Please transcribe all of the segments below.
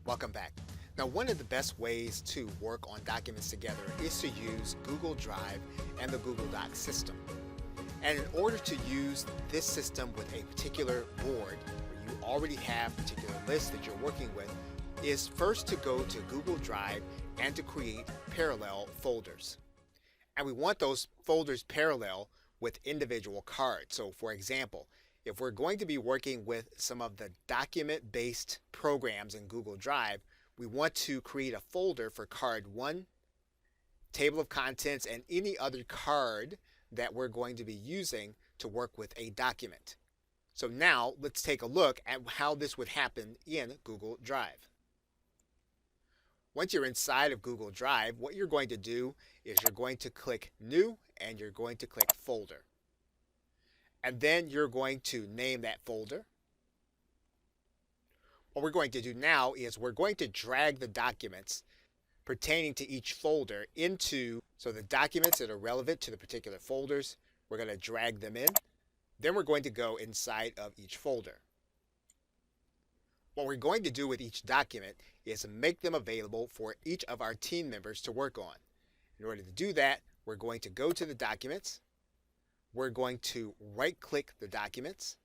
Welcome back. Now, one of the best ways to work on documents together is to use Google Drive and the Google Docs system. And in order to use this system with a particular board where you already have a particular list that you're working with, is first to go to Google Drive and to create parallel folders. And we want those folders parallel with individual cards. So for example, if we're going to be working with some of the document-based programs in Google Drive, we want to create a folder for card 1, table of contents, and any other card that we're going to be using to work with a document. So now let's take a look at how this would happen in Google Drive. Once you're inside of Google Drive, what you're going to do is you're going to click New and you're going to click Folder. And then you're going to name that folder. What we're going to do now is we're going to drag the documents pertaining to each folder into, so the documents that are relevant to the particular folders, we're going to drag them in. Then we're going to go inside of each folder. What we're going to do with each document is make them available for each of our team members to work on. In order to do that, we're going to go to the documents. We're going to right-click the documents.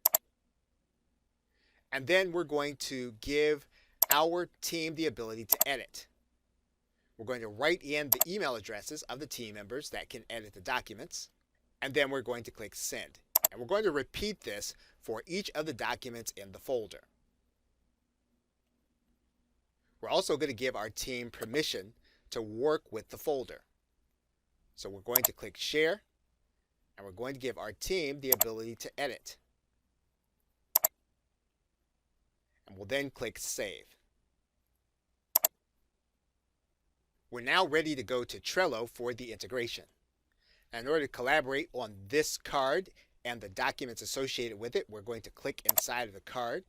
And then we're going to give our team the ability to edit. We're going to write in the email addresses of the team members that can edit the documents. And then we're going to click Send. And we're going to repeat this for each of the documents in the folder. We're also going to give our team permission to work with the folder. So we're going to click Share, and we're going to give our team the ability to edit. And we'll then click Save. We're now ready to go to Trello for the integration. And in order to collaborate on this card and the documents associated with it, we're going to click inside of the card.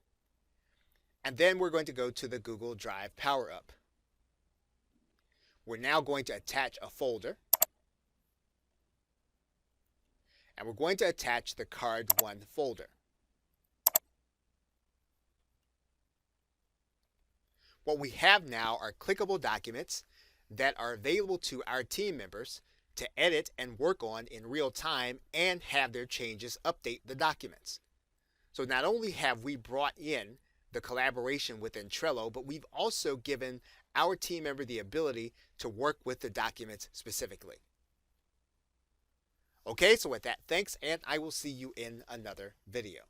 And then we're going to go to the Google Drive Power-Up. We're now going to attach a folder. And we're going to attach the Card 1 folder. What we have now are clickable documents that are available to our team members to edit and work on in real time and have their changes update the documents. So not only have we brought in the collaboration within Trello, but we've also given our team member the ability to work with the documents specifically. Okay, so with that, thanks, and I will see you in another video.